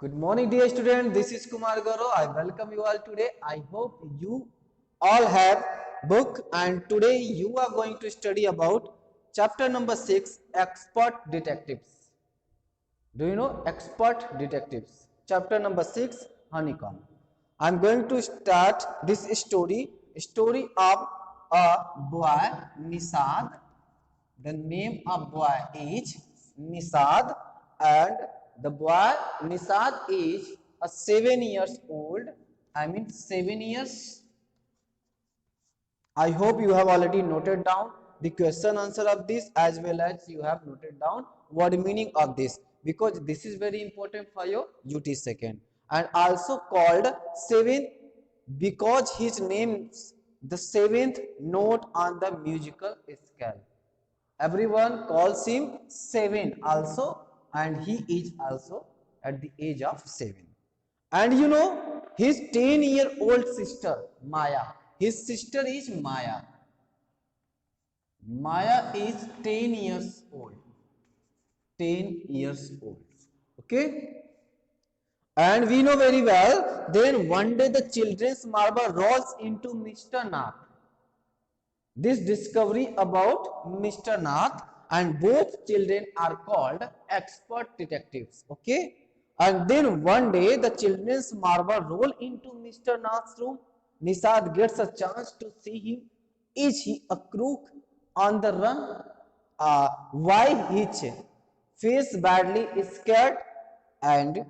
Good morning, dear student. This is Kumar Gaurav. I welcome you all today. I hope you all have book, and today you are going to study about chapter number 6, Expert Detectives. Do you know Expert Detectives? Chapter number 6, Honeycomb. I am going to start this story of a boy, Nisad. The name of boy is Nisad, and the boy Nisad is a 7 years old. I mean 7 years. I hope you have already noted down the question answer of this, as well as you have noted down what meaning of this, because this is very important for your UT second, and also called 7 because his name's the seventh note on the musical scale. Everyone calls him 7 also, and he is also at the age of 7. And you know, his 10-year-old sister, Maya. His sister is Maya. Maya is 10 years old. 10 years old. Okay? And we know very well, then one day the children's marble rolls into Mr. Nath. This discovery about Mr. Nath, and both children are called expert detectives. Okay? And then one day the children's marble roll into Mr. Nath's room. Nisad gets a chance to see him. Is he a crook on the run? Why Hitch feels badly scared, and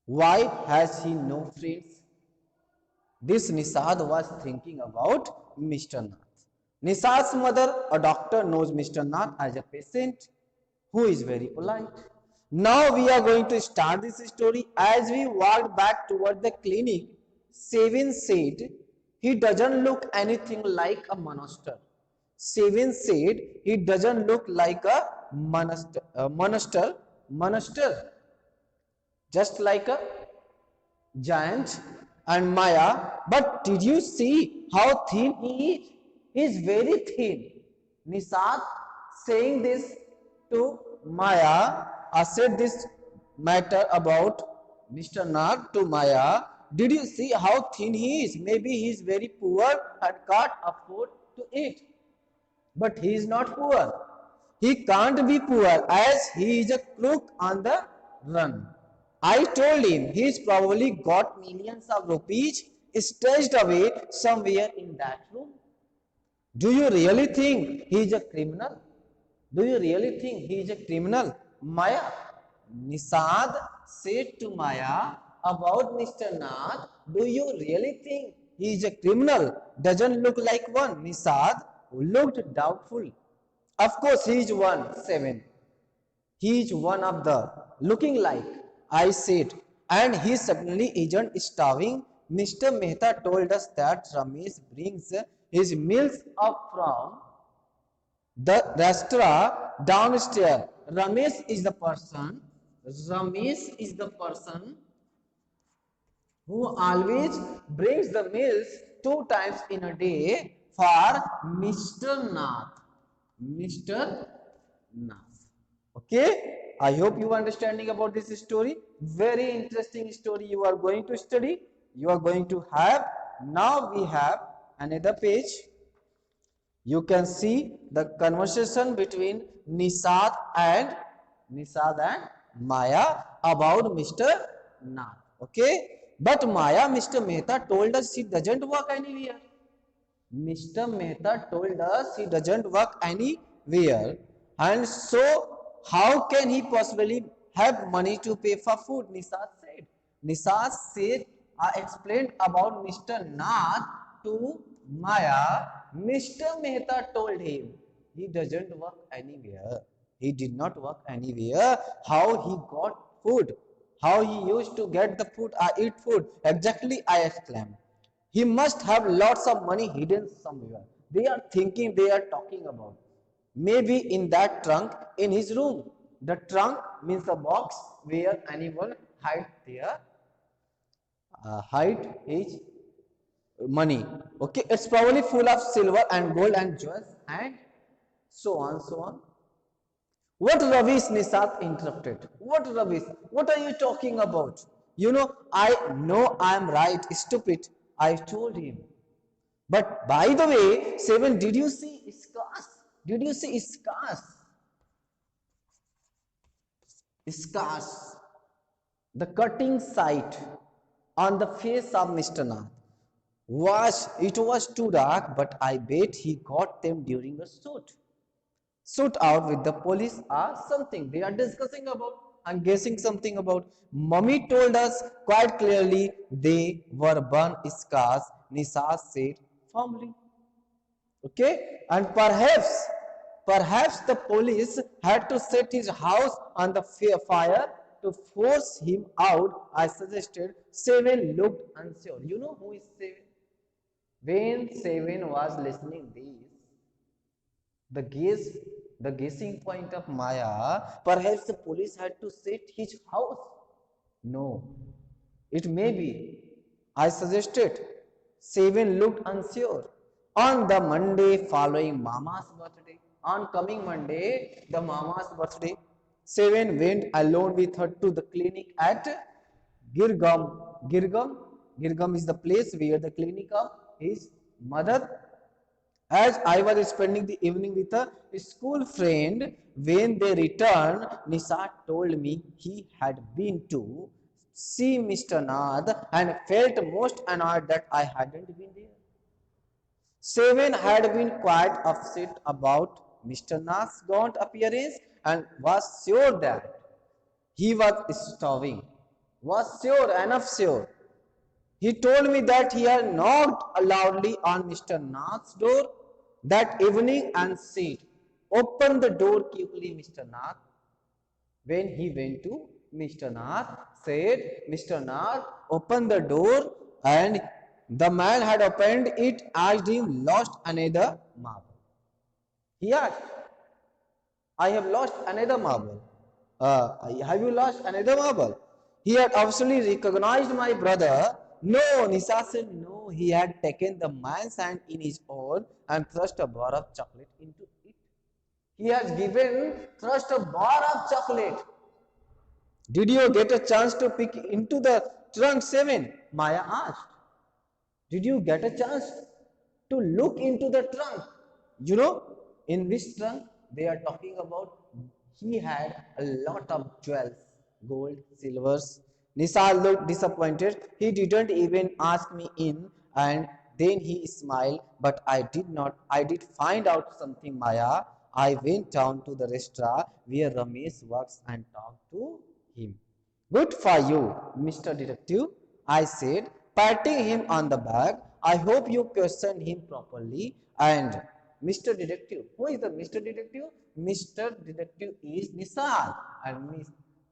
why has he no friends? This Nisad was thinking about Mr. Nath. Nisad's mother, a doctor, knows Mr. Nath as a patient who is very polite. Now we are going to start this story. As we walked back toward the clinic, Seven said, he doesn't look anything like a monster. Seven said, he doesn't look like a monster, just like a giant. And Maya, but did you see how thin he is? He is very thin. Nisad saying this to Maya, said this matter about Mr. Nath to Maya. Did you see how thin he is? Maybe he is very poor and can't afford to eat. But he is not poor. He can't be poor as he is a crook on the run. I told him he's probably got millions of rupees stashed away somewhere in that room. Do you really think he is a criminal? Do you really think he is a criminal? Maya. Nisad said to Maya about Mr. Nath, do you really think he is a criminal? Doesn't look like one. Nisad looked doubtful. Of course, he is one. 7. He is one of the looking like, I said, and he certainly isn't starving. Mr. Mehta told us that Ramesh brings his meals up from the restaurant downstairs. Ramesh is the person. Ramesh is the person who always brings the meals 2 times in a day for Mr. Nath. Mr. Nath. Okay, I hope you are understanding about this story. Very interesting story you are going to study. You are going to have. Now we have another page. You can see the conversation between Nisad and Maya about Mr. Nath. Okay, but Maya, Mr. Mehta told us she doesn't work anywhere. Mr. Mehta told us he doesn't work anywhere, and so how can he possibly have money to pay for food? Nisad said. Nisad said, I explained about Mr. Nath to Maya. Mr. Mehta told him he doesn't work anywhere. He did not work anywhere. How he got food? How he used to get the food? I eat food. Exactly, I exclaimed. He must have lots of money hidden somewhere. They are thinking, they are talking about. Maybe in that trunk in his room. The trunk means a box where anyone hide his money. Okay, it's probably full of silver and gold and jewels and so on, so on. What rubbish? Nisat interrupted. What rubbish? What are you talking about? You know I'm right, stupid. I told him. But by the way, Seven, did you see scars? Did you see scars? Scars. The cutting sight on the face of Mr. Nath it was too dark, but I bet he got them during a shoot out with the police or something. They are discussing about, I'm guessing something about. Mummy told us quite clearly they were burn scars, Nisa said firmly. Okay, and perhaps the police had to set his house on the fire to force him out. I suggested. Seven looked unsure. You know who is Seven? When Seven was listening this, the gaze, the guessing point of Maya, perhaps the police had to set his house. No, it may be. I suggested. Seven looked unsure. On the Monday following Mama's birthday, on coming Monday, the Mama's birthday, Seven went alone with her to the clinic at Girgam. Girgam is the place where the clinic of his mother. As I was spending the evening with a school friend, when they returned, Nisa told me he had been to see Mr. Nath and felt most annoyed that I hadn't been there. Seven had been quite upset about Mr. Nath's gaunt appearance and was sure that he was starving. Was sure, enough sure. He told me that he had knocked loudly on Mr. Nath's door that evening and said, "Open the door quickly, Mr. Nath." When he went to Mr. Nath, said, "Mr. Nath, open the door," and the man had opened it, asked him, "Lost another marble?" He asked, "I have lost another marble. Have you lost another marble?" He had absolutely recognized my brother. No, Nisa said no. He had taken the man's hand in his own and thrust a bar of chocolate into it. He has thrust a bar of chocolate. Did you get a chance to pick into the trunk, Seven? Maya asked. Did you get a chance to look into the trunk? You know, in which trunk they are talking about? He had a lot of jewels, gold, silvers. Nisa looked disappointed. He didn't even ask me in, and then he smiled. But I did find out something, Maya. I went down to the restaurant where Ramesh works and talked to him. Good for you, Mr. Detective, I said, patting him on the back. I hope you questioned him properly. And Mr. Detective, who is the Mr. Detective? Mr. Detective is Nisal and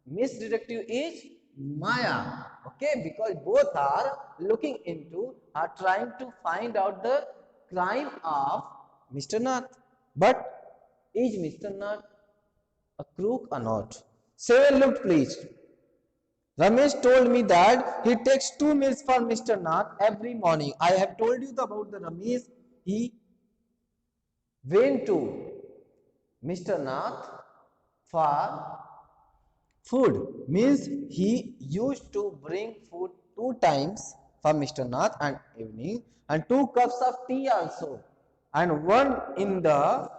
Miss Detective is Maya. Okay, because both are are trying to find out the crime of Mr. Nath. But is Mr. Nath a crook or not? Seven looked pleased. Ramesh told me that he takes 2 meals for Mr. Nath every morning. I have told you about the Ramesh. He went to Mr. Nath for food. Means he used to bring food 2 times for Mr. Nath and evening and 2 cups of tea also. And one in the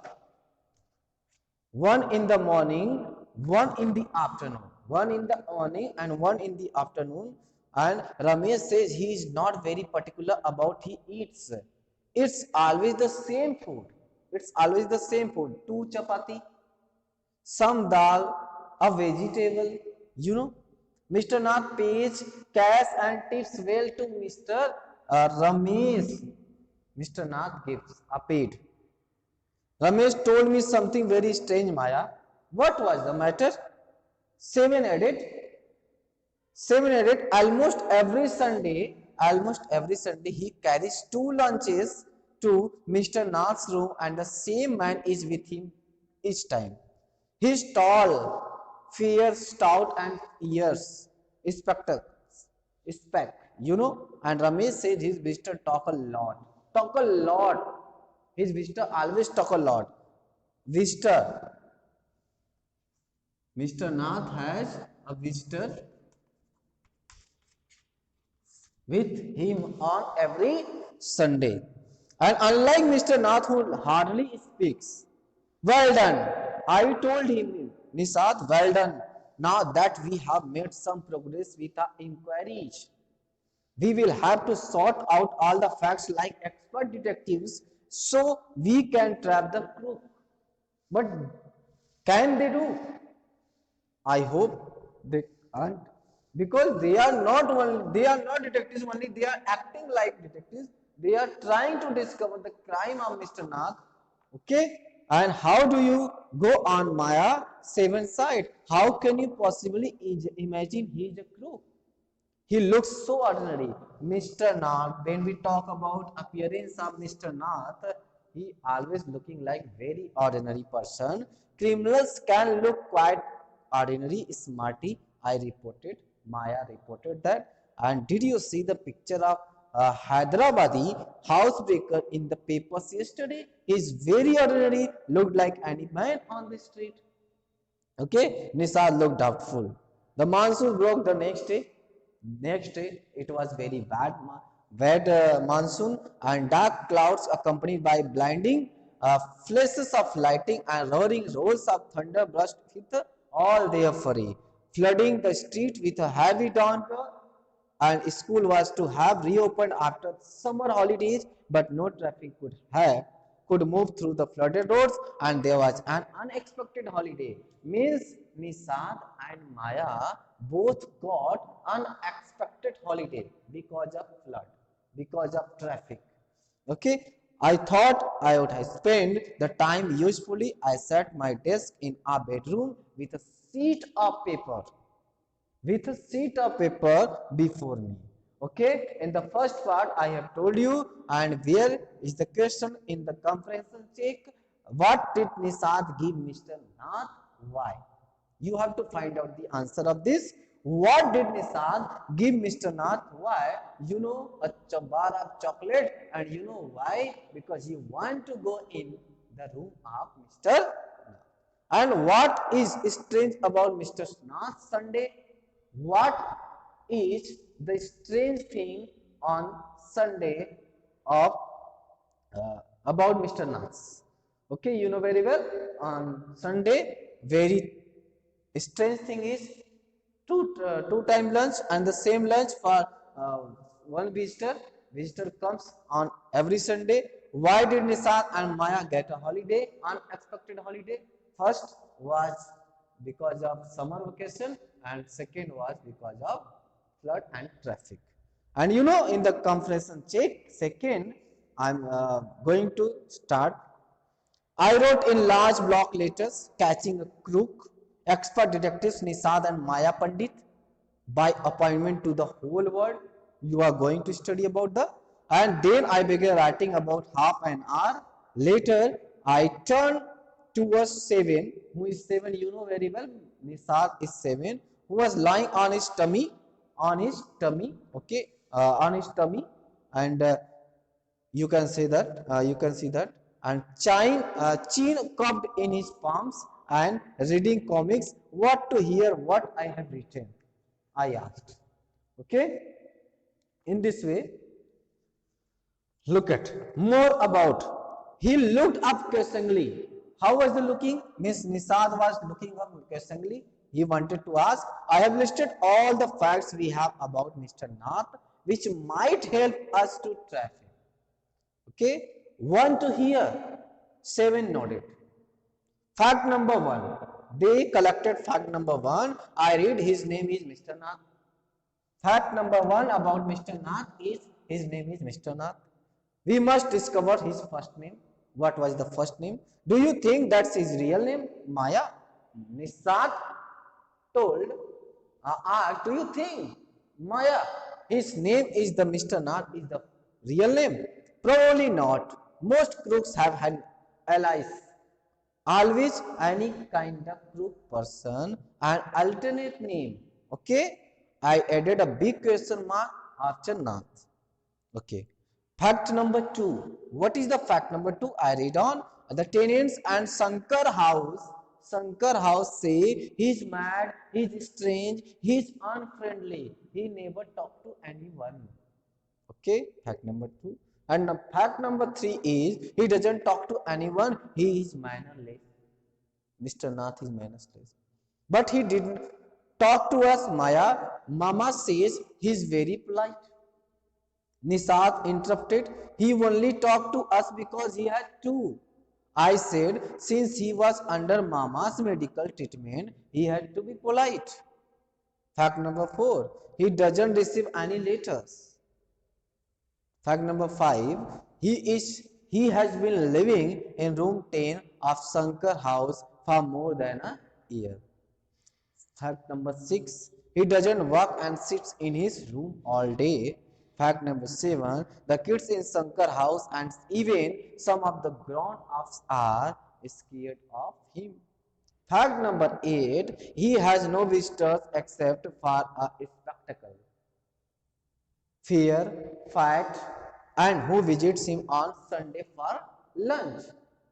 morning, one in the afternoon. One in the morning and one in the afternoon. And Ramesh says he is not very particular about he eats. It's always the same food. It's always the same food. 2 chapati, some dal, a vegetable. You know, Mr. Nath pays cash and tips well to Mr. Ramesh. Mr. Nath gives a paid. Ramesh told me something very strange, Maya. What was the matter? Seven added. Seven added. Almost every Sunday, he carries 2 lunches to Mr. Nath's room, and the same man is with him each time. He's tall, fair, stout, and ears, spec, And Ramesh says his visitor talk a lot. Talk a lot. His visitor always talk a lot. Visitor Mr. Nath has a visitor with him on every Sunday. And unlike Mr. Nath, who hardly speaks, well done. I told him, Nisad, well done. Now that we have made some progress with our inquiries, we will have to sort out all the facts like expert detectives so we can trap the crook. But can they do? I hope they can't, because they are not detectives only, they are acting like detectives. They are trying to discover the crime of Mr. Nath. Okay? And how do you go on Maya 7 side? How can you possibly imagine he is a crook? He looks so ordinary. Mr. Nath, when we talk about appearance of Mr. Nath, he always looking like very ordinary person. Criminals can look quite ordinary, smarty. Maya reported that. And did you see the picture of Hyderabadi housebreaker in the papers yesterday? He is very ordinary, looked like any man on the street. Okay, Nisa looked doubtful. The monsoon broke the next day. Next day, it was very wet monsoon and dark clouds accompanied by blinding flashes of lightning and roaring rolls of thunder burst with all their fury, flooding the street with a heavy downpour. And school was to have reopened after summer holidays, but no traffic could move through the flooded roads, and there was an unexpected holiday. Means Nisad and Maya both got unexpected holiday because of flood, because of traffic. Okay, I thought I would have spent the time usefully. I sat my desk in our bedroom with a sheet of paper before me. Okay, in the first part I have told you, and where is the question in the comprehension check? What did Nisad give Mr. Nath? Why? You have to find out the answer of this. What did Nisad give Mr. Nath? Why? You know, a bar of chocolate, and you know why? Because you want to go in the room of Mr. Nath. And what is strange about Mr. Nath's Sunday? What is the strange thing on Sunday of about Mr. Nath? Okay, you know very well. On Sunday, very strange thing is two time lunch, and the same lunch for uh, one visitor. Visitor comes on every Sunday. Why did Nisad and Maya get a holiday, unexpected holiday? First was because of summer vacation, and second was because of flood and traffic. And you know, in the comparison check, second, I'm going to start. I wrote in large block letters, catching a crook, expert detectives Nisad and Maya Pandit by appointment to the whole world. You are going to study about the. And then I began writing about half an hour. Later, I turned towards Seven, who is Seven, you know very well. Nisad is Seven, who was lying on his tummy, okay, on his tummy, and you can say that, and chin cupped in his palms and reading comics. What to hear what I have written? I asked. Okay, in this way, look at more about. He looked up questioningly. How was the looking? Miss Nisad was looking up questioningly. He wanted to ask. I have listed all the facts we have about Mr. Nath, which might help us to track him. Okay, want to hear? Seven nodded. Fact number one. They collected fact number one. I read his name is Mr. Nath. Fact number one about Mr. Nath is his name is Mr. Nath. We must discover his first name. What was the first name? Do you think that's his real name? Maya? Nisad told, do you think Maya, his name is the Mr. Nath is the real name? Probably not. Most crooks have had allies. Always any kind of crook person, an alternate name. Okay? I added a big question mark after Nath. Okay. Fact number two. What is the fact number two? I read on. The tenants and Shankar house Shankar House say he's mad, he's strange, he's unfriendly. He never talked to anyone. Okay, fact number 2. And fact number 3 is he doesn't talk to anyone, he is mannerless. Mr. Nath is mannerless. But he didn't talk to us, Maya. Mama says he's very polite. Nisat interrupted. He only talked to us because he had to. I said, since he was under Mama's medical treatment, he had to be polite. Fact number 4. He doesn't receive any letters. Fact number 5. He has been living in room 10 of Shankar House for more than a year. Fact number 6. He doesn't work and sits in his room all day. Fact number 7. The kids in Shankar House and even some of the grown-ups are scared of him. Fact number 8. He has no visitors except for a spectacle. Fear, fact, and who visits him on Sunday for lunch.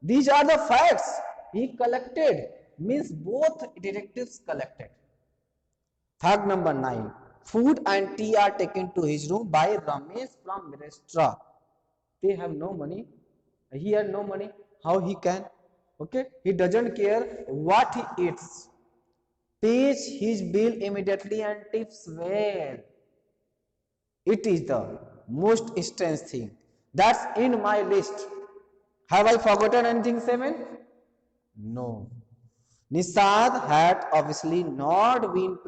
These are the facts he collected, means both detectives collected. Fact number 9. Food and tea are taken to his room by Ramesh from restaurant. They have no money. He had no money. How he can? Okay. He doesn't care what he eats. Pays his bill immediately and tips well. It is the most strange thing. That's in my list. Have I forgotten anything, 7? No. Nisad had obviously not been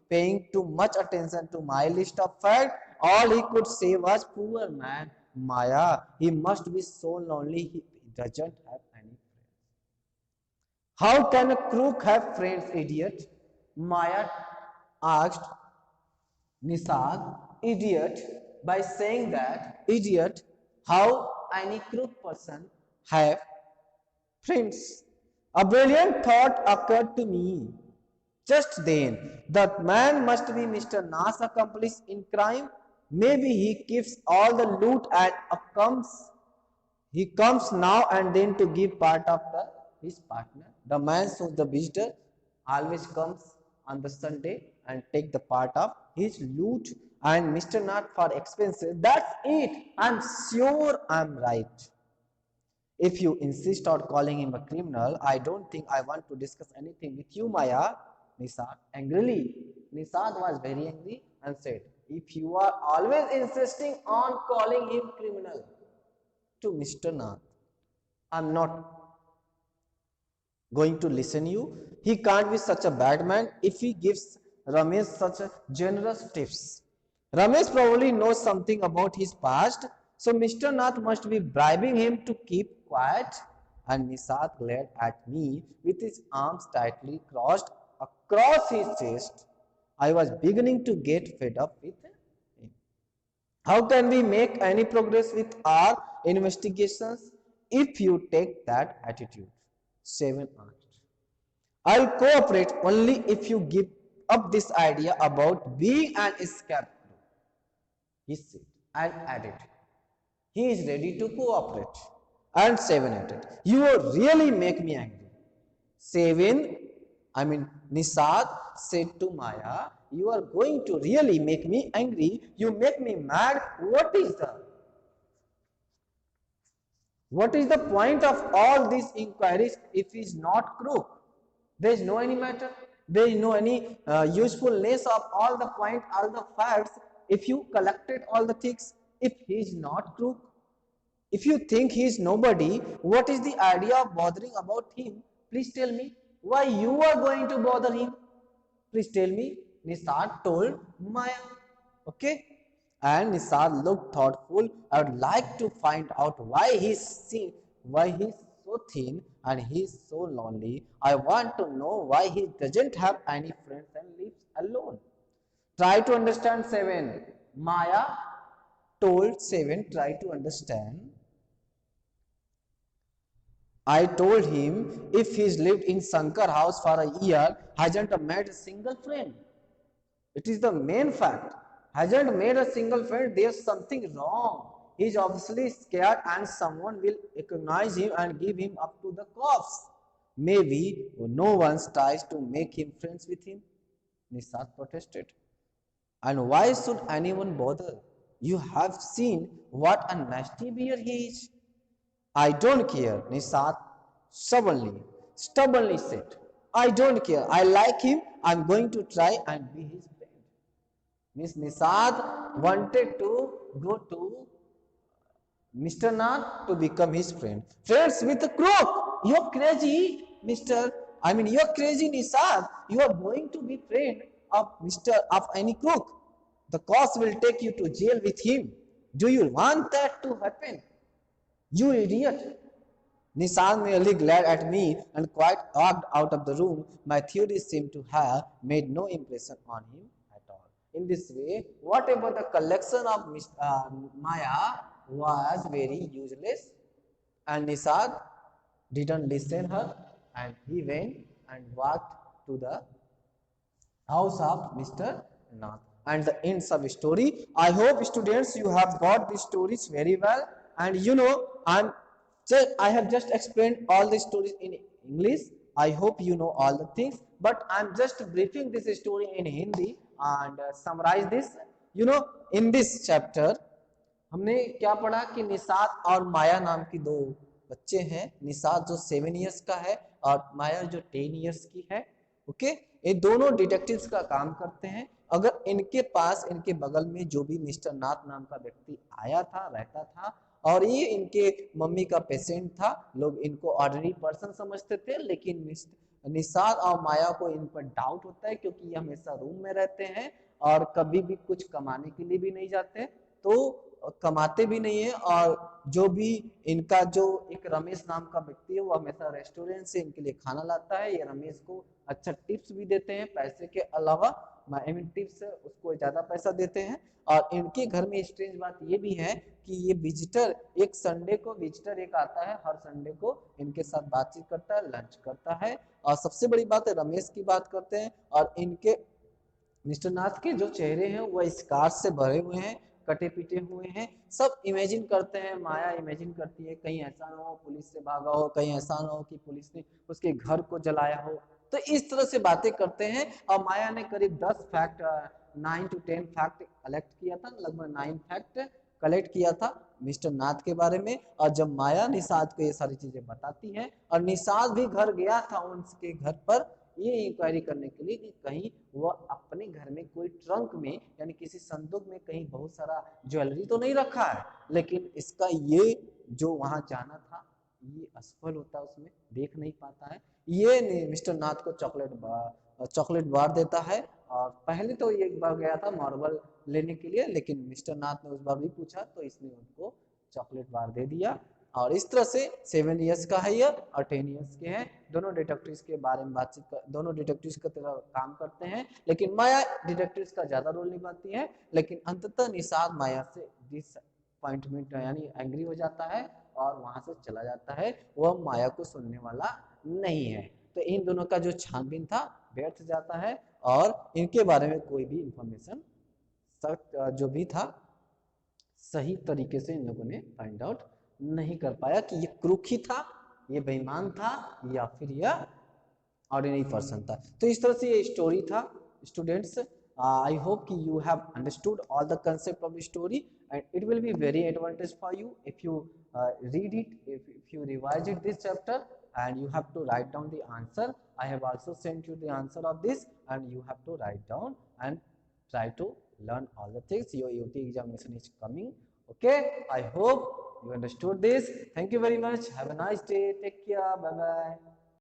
paying too much attention to my list of facts. All he could say was, poor man, Maya, he must be so lonely he doesn't have any friends. How can a crook have friends, idiot? Maya asked Nisad, idiot, by saying that, idiot, how any crook person have friends? A brilliant thought occurred to me. Just then, that man must be Mr. Nath's accomplice in crime. Maybe he keeps all the loot and he comes now and then to give part of his partner. The man, so the visitor, always comes on the Sunday and take the part of his loot and Mr. Nath for expenses. That's it. I'm sure I'm right. If you insist on calling him a criminal, I don't think I want to discuss anything with you, Maya. Nisad angrily. Nisad was very angry and said, if you are always insisting on calling him criminal to Mr. Nath, I'm not going to listen you. He can't be such a bad man if he gives Ramesh such a generous tips. Ramesh probably knows something about his past, so Mr. Nath must be bribing him to keep quiet. And Nisad glared at me with his arms tightly crossed across his chest. I was beginning to get fed up with him. How can we make any progress with our investigations if you take that attitude? 7 asked. I'll cooperate only if you give up this idea about being an scapegoat, he said, and added, he is ready to cooperate. And 7 added, you really make me angry. 7, Nisad said to Maya, you are going to really make me angry. You make me mad. What is the point of all these inquiries if he is not crook? There is no any matter. There is no any usefulness of all the point, all the facts. If you collected all the things, if he is not crook, if you think he is nobody, what is the idea of bothering about him? Please tell me why you are going to bother him. Please tell me. Nisad told Maya. Okay. And Nisad looked thoughtful. I would like to find out why he's so thin and he's so lonely. I want to know why he doesn't have any friends and lives alone. Try to understand, 7. Maya told 7, try to understand. I told him if he's lived in Shankar house for a year, hasn't made a single friend. It is the main fact. Hasn't made a single friend, there's something wrong. He's obviously scared and someone will recognize him and give him up to the cops. Maybe no one tries to make him friends with him, Nisad protested. And why should anyone bother? You have seen what a nasty bear he is. I don't care, Nisad stubbornly said. I don't care. I like him. I'm going to try and be his friend. Miss Nisad wanted to go to Mr. Nath to become his friend. Friends with a crook. You're crazy, Mr. You're crazy, Nisad. You are going to be friend of any crook. The cost will take you to jail with him. Do you want that to happen? You idiot. Nissan merely glared at me and quite walked out of the room. My theories seemed to have made no impression on him at all. In this way, whatever the collection of Maya was very useless, and Nisad didn't listen her, and he went and walked to the house of Mr. Nath. And the ends of story. I hope students you have got these stories very well, and I have just explained all the stories in English. I hope you know all the things, but I'm just briefing this story in Hindi and summarize this. In this chapter हमने क्या पढ़ा कि निषाद और माया नाम की दो बच्चे हैं। निषाद जो 7 इयर्स का है और माया जो 10 इयर्स की है। ओके, ये दोनों डिटेक्टिव्स का काम करते हैं। अगर इनके पास इनके बगल में जो भी मिस्टर नाथ नाम का व्यक्ति आया था, रहता था, और ये इनके मम्मी का पेशेंट था, लोग इनको ऑर्डिनरी पर्सन समझते थे, लेकिन निषाद और माया को इन पर डाउट होता है क्योंकि ये हमेशा रूम में रहते हैं और कभी भी कुछ कमाने के लिए भी नहीं जाते, तो कमाते भी नहीं है। और जो भी इनका जो एक रमेश नाम का व्यक्ति है वो हमेशा रेस्टोरेंट से इनके लिए खाना लाता है। ये रमेश को अच्छा टिप्स भी देते हैं, पैसे के अलावा टिप्स उसको ज्यादा पैसा देते हैं। और इनके घर में स्ट्रेंज बात ये भी है कि ये विजिटर एक संडे को विजिटर एक आता है, हर संडे को इनके साथ बातचीत करता है, लंच करता है। और सबसे बड़ी बात है रमेश की बात करते हैं, और इनके मिस्टर नाथ के जो चेहरे हैं वह स्कार्स से भरे हुए हैं, कटे पीटे हुए हैं। सब इमेजिन करते हैं, माया इमेजिन करती है कहीं ऐसा ना हो पुलिस से भागा हो, कहीं ऐसा ना हो कि पुलिस ने उसके घर को जलाया हो। तो इस तरह से बातें करते हैं। और माया ने करीब 10 फैक्ट 9 to 10 फैक्ट कलेक्ट किया था, लगभग 9 फैक्ट कलेक्ट किया था मिस्टर नाथ के बारे में। और जब माया निषाद को ये सारी चीजें बताती है, और निषाद भी घर गया था उनके घर पर ये इंक्वायरी करने के लिए कि कहीं वह अपने घर में कोई ट्रंक में यानी किसी संदूक में कहीं बहुत सारा ज्वेलरी तो नहीं रखा है, लेकिन इसका ये जो वहां जाना था ये असफल होता है, उसमें देख नहीं पाता है। ये मिस्टर नाथ को चॉकलेट बार देता है। और पहले तो ये एक बार गया था मार्बल लेने के लिए, लेकिन मिस्टर नाथ ने उस बार भी पूछा तो इसने उनको चॉकलेट बार दे दिया। और इस तरह से 7 इयर्स का है ये और 10 इयर्स के हैं। दोनों डिटेक्टिव्स के बारे में बातचीत कर, दोनों डिटेक्टिव्स की तरह काम करते हैं, लेकिन माया डिटेक्टिव्स का ज्यादा रोल निभाती है। लेकिन अंततः निषाद माया से डिसअपॉइंटमेंट यानी एंग्री हो जाता है और वहां से चला जाता है, वह माया को सुनने वाला नहीं है। तो इन दोनों का जो छानबीन था व्यर्थ जाता है और इनके बारे में कोई भी इंफॉर्मेशन जो भी था सही तरीके से इन लोगों ने फाइंड आउट नहीं कर पाया कि ये क्रूक ही था, ये बेईमान था, या फिर यह ऑर्डिनरी पर्सन था। तो इस तरह से ये स्टोरी था students. I hope you have understood all the concept of the story, and it will be very advantage for you if you read it, if you revise it this chapter, and you have to write down the answer. I have also sent you the answer of this, and you have to write down and try to learn all the things. Your UT examination is coming. Okay, I hope you understood this. Thank you very much. Have a nice day. Take care. Bye bye.